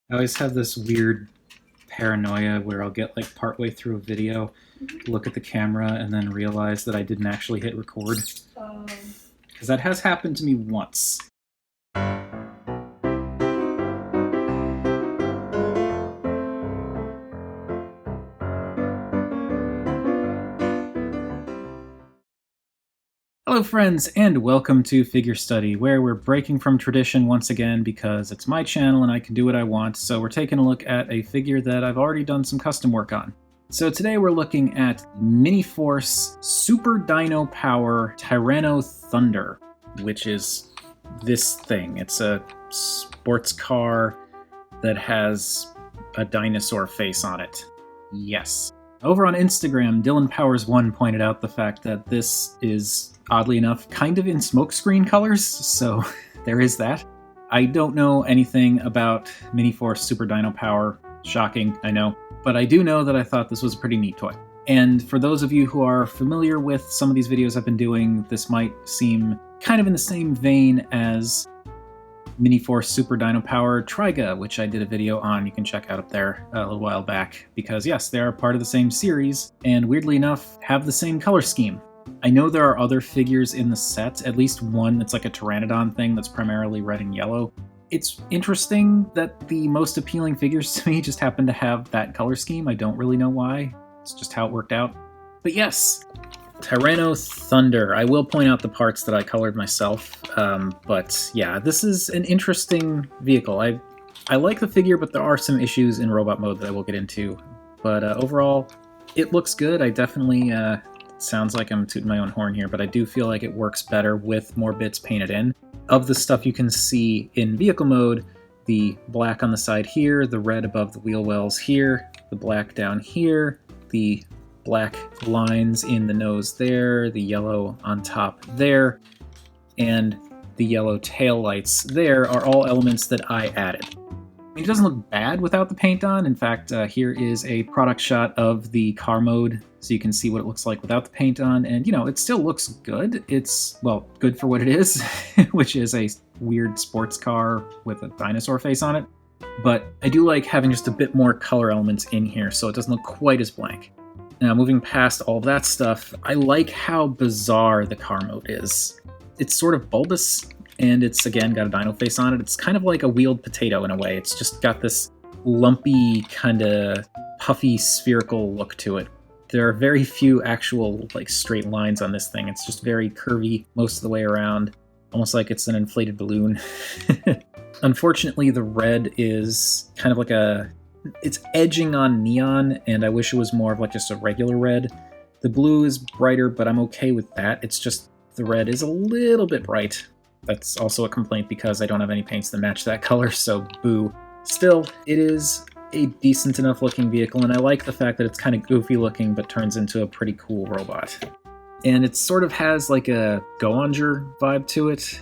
I always have this weird paranoia where I'll get like partway through a video, look at the camera, and then realize that I didn't actually hit record. Because that has happened to me once. Hello friends, and welcome to Figure Study, where we're breaking from tradition once again because it's my channel and I can do what I want, so we're taking a look at a figure that I've already done some custom work on. So today we're looking at MiniForce Super Dino Power Tyranno Thunder, which is this thing. It's a sports car that has a dinosaur face on it. Yes. Over on Instagram, DylanPowers1 pointed out the fact that this is, oddly enough, kind of in smokescreen colors, so there is that. I don't know anything about MiniForce Super Dino Power. Shocking, I know. But I do know that I thought this was a pretty neat toy. And for those of you who are familiar with some of these videos I've been doing, this might seem kind of in the same vein as MiniForce Super Dino Power Triga, which I did a video on. You can check out up there a little while back, because yes, they are part of the same series, and weirdly enough, have the same color scheme. I know there are other figures in the set, at least one that's like a Pteranodon thing that's primarily red and yellow. It's interesting that the most appealing figures to me just happen to have that color scheme. I don't really know why. It's just how it worked out. But yes, Tyranno Thunder. I will point out the parts that I colored myself, but yeah, this is an interesting vehicle. I like the figure, but there are some issues in robot mode that I will get into. But overall, it looks good. I definitely, sounds like I'm tooting my own horn here, but I do feel like it works better with more bits painted in. Of the stuff you can see in vehicle mode, the black on the side here, the red above the wheel wells here, the black down here, the black lines in the nose there, the yellow on top there, and the yellow tail lights there are all elements that I added. It doesn't look bad without the paint on. In fact, here is a product shot of the car mode, so you can see what it looks like without the paint on, and you know, it still looks good. It's, well, good for what it is, which is a weird sports car with a dinosaur face on it. But I do like having just a bit more color elements in here, so it doesn't look quite as blank. Now, moving past all of that stuff, I like how bizarre the car mode is. It's sort of bulbous, and it's, again, got a dino face on it. It's kind of like a wheeled potato in a way. It's just got this lumpy, kind of puffy, spherical look to it. There are very few actual, like, straight lines on this thing. It's just very curvy most of the way around, almost like it's an inflated balloon. Unfortunately, the red is kind of like it's edging on neon, and I wish it was more of like just a regular red. The blue is brighter, but I'm okay with that. It's just the red is a little bit bright. That's also a complaint because I don't have any paints that match that color, so boo. Still, it is a decent enough looking vehicle, and I like the fact that it's kind of goofy looking but turns into a pretty cool robot. And it sort of has like a Go-Onger vibe to it,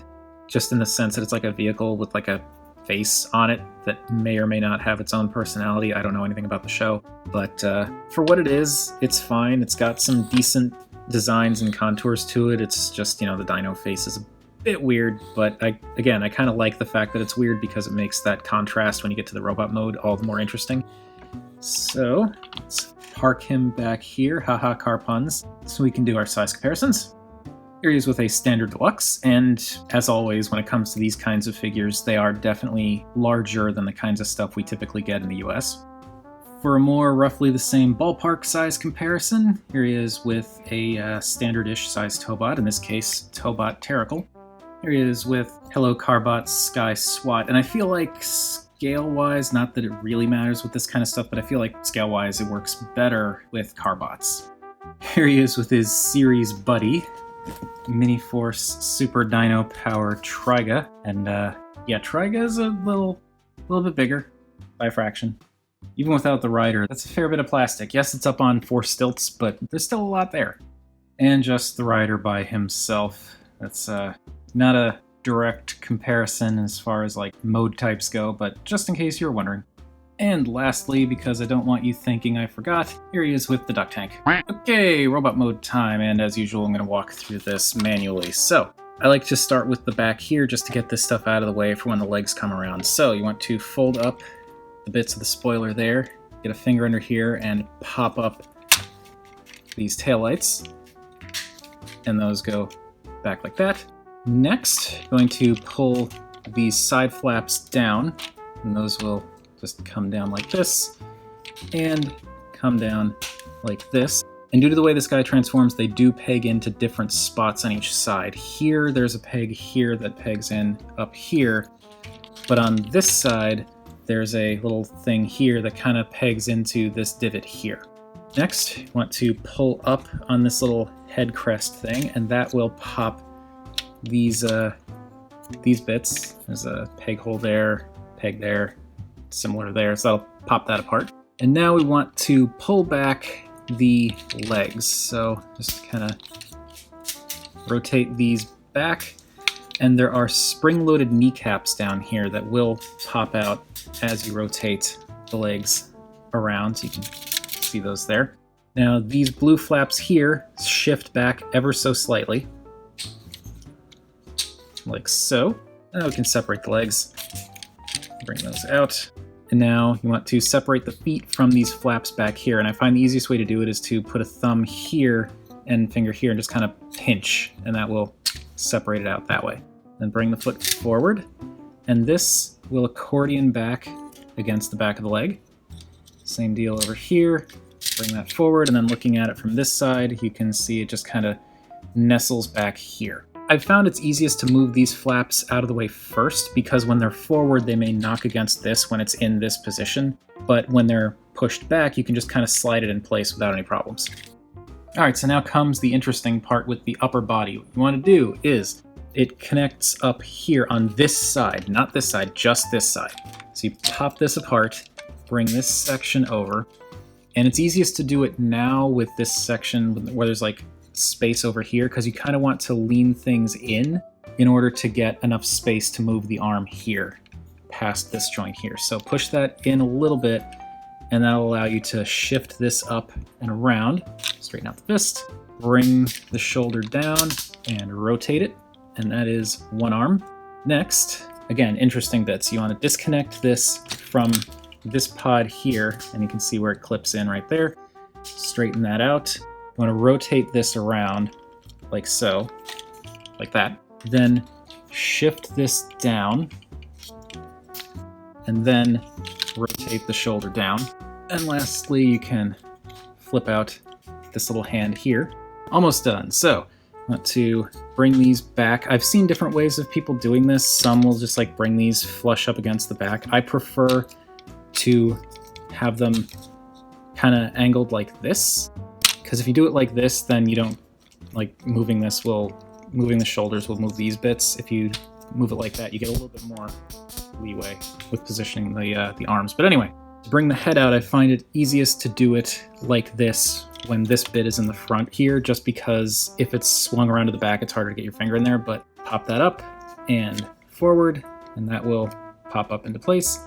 just in the sense that it's like a vehicle with like a face on it that may or may not have its own personality. I don't know anything about the show, but for what it is, it's fine. It's got some decent designs and contours to it. It's just, you know, the dino face is a bit weird, but I kind of like the fact that it's weird because it makes that contrast when you get to the robot mode all the more interesting. So let's park him back here, haha, car puns, so we can do our size comparisons. Here he is with a standard deluxe, and as always, when it comes to these kinds of figures, they are definitely larger than the kinds of stuff we typically get in the US. For a more roughly the same ballpark size comparison, here he is with a standard-ish size Tobot, in this case, Tobot Terrical. Here he is with Hello Carbot Sky SWAT, and I feel like scale-wise, not that it really matters with this kind of stuff, but I feel like scale-wise it works better with Carbots. Here he is with his series buddy, MiniForce Super Dino Power Triga, and yeah, Triga is a little bit bigger by a fraction. Even without the rider, that's a fair bit of plastic. Yes, it's up on 4 stilts, but there's still a lot there. And just the rider by himself. That's not a direct comparison as far as like mode types go, but just in case you're wondering. And lastly, because I don't want you thinking I forgot, here he is with the duck tank. Okay, robot mode time, and as usual, I'm going to walk through this manually. So, I like to start with the back here just to get this stuff out of the way for when the legs come around. So, you want to fold up the bits of the spoiler there, get a finger under here and pop up these taillights, and those go back like that. Next, going to pull these side flaps down, and those will just come down like this, and come down like this. And due to the way this guy transforms, they do peg into different spots on each side. Here, there's a peg here that pegs in up here, but on this side, there's a little thing here that kind of pegs into this divot here. Next, you want to pull up on this little head crest thing, and that will pop these bits. There's a peg hole there, peg there, similar there, so that'll pop that apart. And now we want to pull back the legs. So just kind of rotate these back, and there are spring-loaded kneecaps down here that will pop out as you rotate the legs around. So you can see those there. Now these blue flaps here shift back ever so slightly, like so. Now we can separate the legs, bring those out. And now you want to separate the feet from these flaps back here. And I find the easiest way to do it is to put a thumb here and finger here and just kind of pinch, and that will separate it out that way. Then bring the foot forward, and this will accordion back against the back of the leg. Same deal over here. Bring that forward, and then looking at it from this side, you can see it just kind of nestles back here. I've found it's easiest to move these flaps out of the way first, because when they're forward, they may knock against this when it's in this position, but when they're pushed back, you can just kind of slide it in place without any problems. All right, so now comes the interesting part with the upper body. What you want to do is it connects up here on this side, not this side, just this side. So you pop this apart, bring this section over, and it's easiest to do it now with this section where there's like space over here, because you kind of want to lean things in order to get enough space to move the arm here past this joint here. So push that in a little bit, and that'll allow you to shift this up and around. Straighten out the fist, bring the shoulder down and rotate it, and that is one arm. Next, again, interesting bits. You want to disconnect this from this pod here, and you can see where it clips in right there. Straighten that out. You want to rotate this around like so, like that. Then shift this down, and then rotate the shoulder down. And lastly, you can flip out this little hand here. Almost done. So I want to bring these back. I've seen different ways of people doing this. Some will just like bring these flush up against the back. I prefer to have them kind of angled like this, because if you do it like this, then you don't, like, moving the shoulders will move these bits. If you move it like that, you get a little bit more leeway with positioning the arms. But anyway, to bring the head out, I find it easiest to do it like this when this bit is in the front here, just because if it's swung around to the back, it's harder to get your finger in there. But pop that up and forward, and that will pop up into place.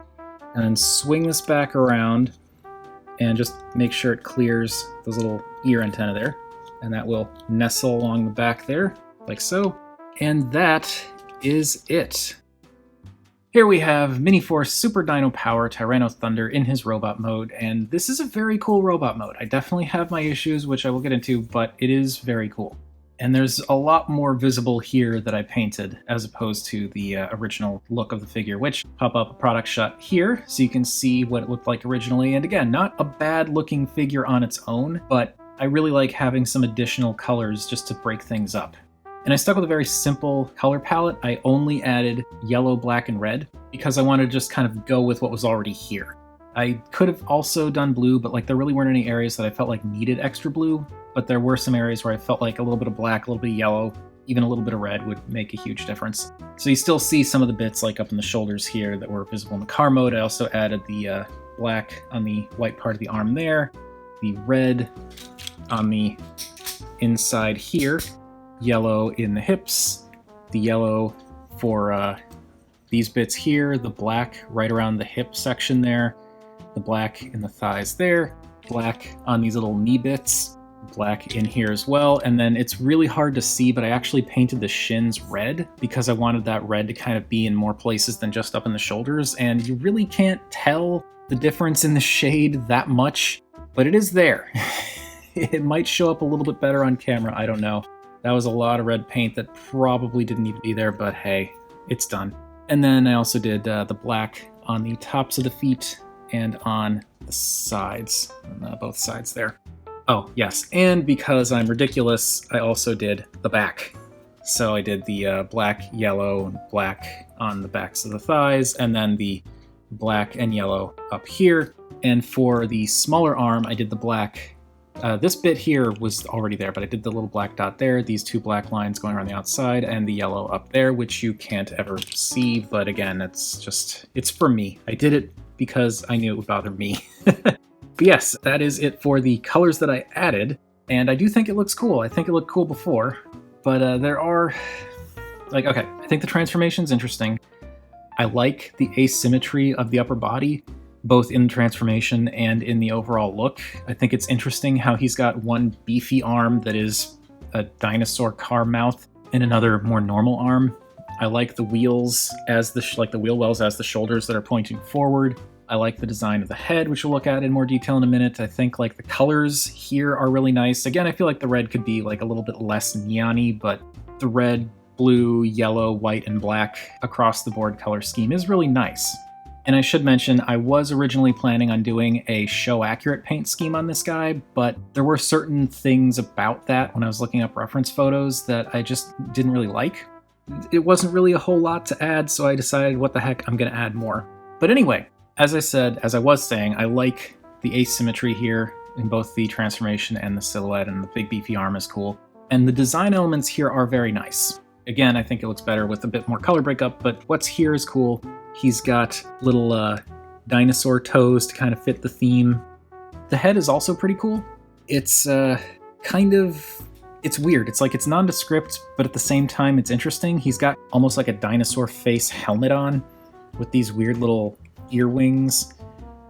And then swing this back around and just make sure it clears those little ear antenna there. And that will nestle along the back there, like so. And that is it. Here we have MiniForce Super Dino Power Tyranno Thunder in his robot mode, and this is a very cool robot mode. I definitely have my issues, which I will get into, but it is very cool. And there's a lot more visible here that I painted as opposed to the original look of the figure, which pop up a product shot here so you can see what it looked like originally. And again, not a bad looking figure on its own, but I really like having some additional colors just to break things up. And I stuck with a very simple color palette. I only added yellow, black, and red because I wanted to just kind of go with what was already here. I could have also done blue, but like there really weren't any areas that I felt like needed extra blue, but there were some areas where I felt like a little bit of black, a little bit of yellow, even a little bit of red would make a huge difference. So you still see some of the bits like up in the shoulders here that were visible in the car mode. I also added the black on the white part of the arm there, the red on the inside here, yellow in the hips, the yellow for these bits here, the black right around the hip section there, the black in the thighs there, black on these little knee bits, black in here as well. And then it's really hard to see, but I actually painted the shins red because I wanted that red to kind of be in more places than just up in the shoulders. And you really can't tell the difference in the shade that much, but it is there. It might show up a little bit better on camera, I don't know. That was a lot of red paint that probably didn't need to be there, but hey, it's done. And then I also did the black on the tops of the feet and on the sides, on both sides there. Oh, yes, and because I'm ridiculous, I also did the back. So I did the black, yellow, and black on the backs of the thighs, and then the black and yellow up here. And for the smaller arm, I did the black. This bit here was already there, but I did the little black dot there, these two black lines going around the outside, and the yellow up there, which you can't ever see, but again, it's for me. I did it because I knew it would bother me. But yes, that is it for the colors that I added, and I do think it looks cool. I think it looked cool before, but there are, okay, I think the transformation's interesting. I like the asymmetry of the upper body, both in the transformation and in the overall look. I think it's interesting how he's got one beefy arm that is a dinosaur car mouth and another more normal arm. I like the wheels as the wheel wells as the shoulders that are pointing forward. I like the design of the head, which we'll look at in more detail in a minute. I think the colors here are really nice. Again, I feel like the red could be a little bit less neon-y, but the red, blue, yellow, white, and black across the board color scheme is really nice. And I should mention, I was originally planning on doing a show-accurate paint scheme on this guy, but there were certain things about that when I was looking up reference photos that I just didn't really like. It wasn't really a whole lot to add, so I decided, what the heck, I'm going to add more. But anyway, as I was saying, I like the asymmetry here in both the transformation and the silhouette, and the big beefy arm is cool. And the design elements here are very nice. Again, I think it looks better with a bit more color breakup, but what's here is cool. He's got little dinosaur toes to kind of fit the theme. The head is also pretty cool. It's it's weird. It's nondescript, but at the same time, it's interesting. He's got almost like a dinosaur face helmet on with these weird little ear wings.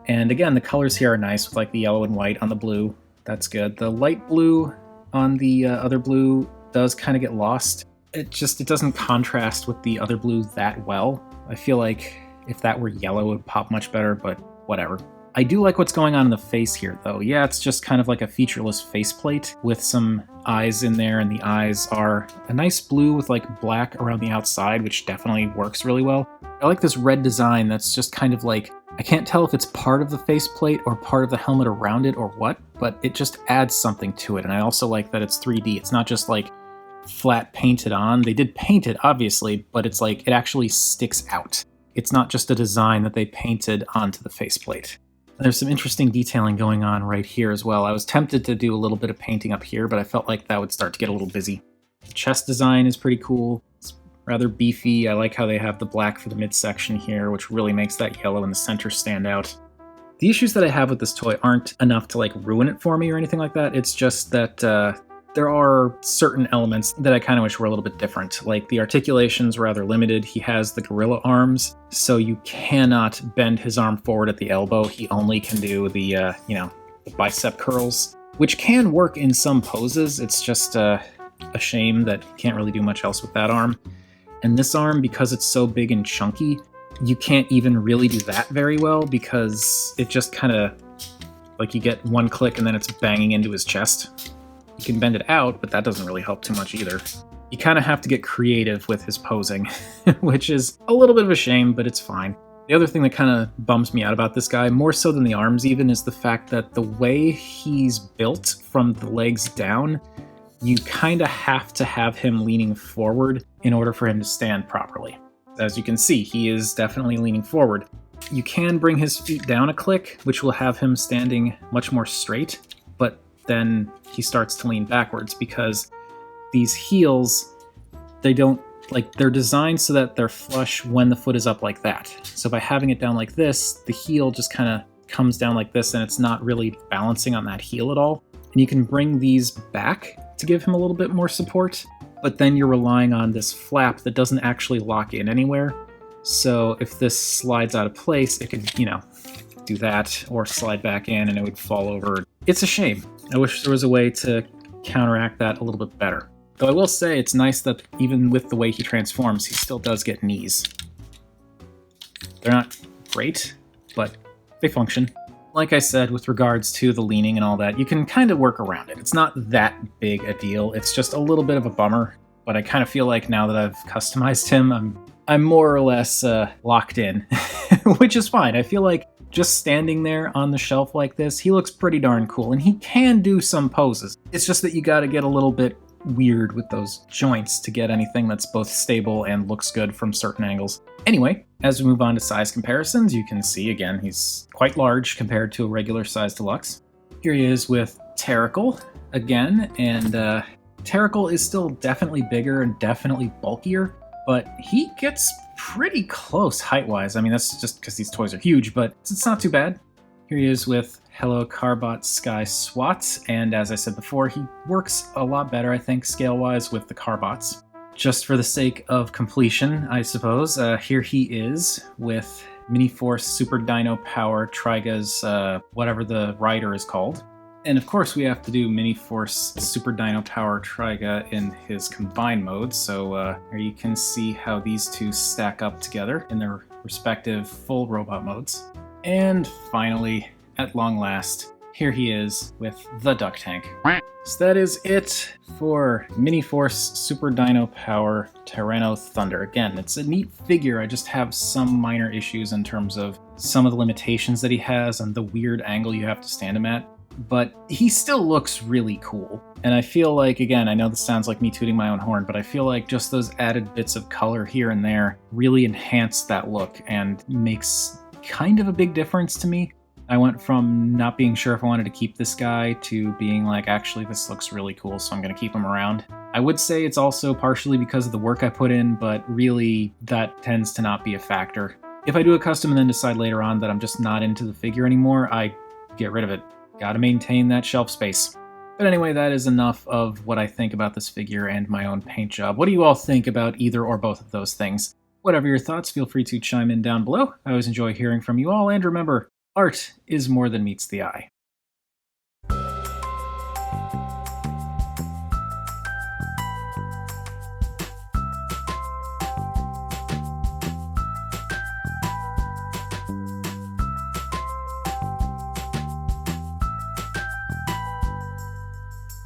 And again, the colors here are nice with the yellow and white on the blue. That's good. The light blue on the other blue does kind of get lost. It doesn't contrast with the other blue that well. I feel like if that were yellow, it would pop much better, but whatever. I do like what's going on in the face here, though. Yeah, it's just kind of like a featureless faceplate with some eyes in there, and the eyes are a nice blue with black around the outside, which definitely works really well. I like this red design that's just kind of I can't tell if it's part of the faceplate or part of the helmet around it or what, but it just adds something to it. And I also like that it's 3D. It's not just flat painted on. They did paint it, obviously, but it's it actually sticks out. It's not just a design that they painted onto the faceplate. There's some interesting detailing going on right here as well. I was tempted to do a little bit of painting up here, but I felt like that would start to get a little busy. The chest design is pretty cool. It's rather beefy. I like how they have the black for the midsection here, which really makes that yellow in the center stand out. The issues that I have with this toy aren't enough to ruin it for me or anything like that. It's just that there are certain elements that I kind of wish were a little bit different. The articulation's rather limited. He has the gorilla arms, so you cannot bend his arm forward at the elbow. He only can do the, the bicep curls, which can work in some poses. It's just a shame that you can't really do much else with that arm. And this arm, because it's so big and chunky, you can't even really do that very well because it just kind of, you get one click and then it's banging into his chest. You can bend it out, but that doesn't really help too much either. You kind of have to get creative with his posing, which is a little bit of a shame, but it's fine. The other thing that kind of bums me out about this guy, more so than the arms even, is the fact that the way he's built from the legs down, you kind of have to have him leaning forward in order for him to stand properly. As you can see, he is definitely leaning forward. You can bring his feet down a click, which will have him standing much more straight, but then he starts to lean backwards because these heels, they're designed so that they're flush when the foot is up like that. So by having it down like this, the heel just kind of comes down like this and it's not really balancing on that heel at all. And you can bring these back to give him a little bit more support, but then you're relying on this flap that doesn't actually lock in anywhere. So if this slides out of place, it could, do that or slide back in and it would fall over. It's a shame. I wish there was a way to counteract that a little bit better. Though I will say it's nice that even with the way he transforms, he still does get knees. They're not great, but they function. Like I said, with regards to the leaning and all that, you can kind of work around it. It's not that big a deal. It's just a little bit of a bummer, but I kind of feel like now that I've customized him, I'm more or less locked in, which is fine. I feel like just standing there on the shelf like this, he looks pretty darn cool, and he can do some poses. It's just that you gotta get a little bit weird with those joints to get anything that's both stable and looks good from certain angles. Anyway, as we move on to size comparisons, you can see again he's quite large compared to a regular size deluxe. Here he is with Tyranno again, and Tyranno is still definitely bigger and definitely bulkier, but he gets pretty close height-wise. I mean, that's just because these toys are huge, but it's not too bad. Here he is with Hello Carbot Sky Swats, and as I said before, he works a lot better, I think, scale-wise with the Carbots. Just for the sake of completion, I suppose, here he is with MiniForce Super Dino Power Triga's whatever the rider is called. And of course we have to do MiniForce Super Dino Power Triga in his combined mode, so here you can see how these two stack up together in their respective full robot modes. And finally, at long last, here he is with the Duck Tank. So that is it for MiniForce Super Dino Power Tyranno Thunder. Again, it's a neat figure. I just have some minor issues in terms of some of the limitations that he has and the weird angle you have to stand him at. But he still looks really cool. And I feel like, again, I know this sounds like me tooting my own horn, but I feel like just those added bits of color here and there really enhance that look and makes kind of a big difference to me. I went from not being sure if I wanted to keep this guy to being like, actually, this looks really cool, so I'm going to keep him around. I would say it's also partially because of the work I put in, but really that tends to not be a factor. If I do a custom and then decide later on that I'm just not into the figure anymore, I get rid of it. Gotta maintain that shelf space. But anyway, that is enough of what I think about this figure and my own paint job. What do you all think about either or both of those things? Whatever your thoughts, feel free to chime in down below. I always enjoy hearing from you all, and remember, art is more than meets the eye.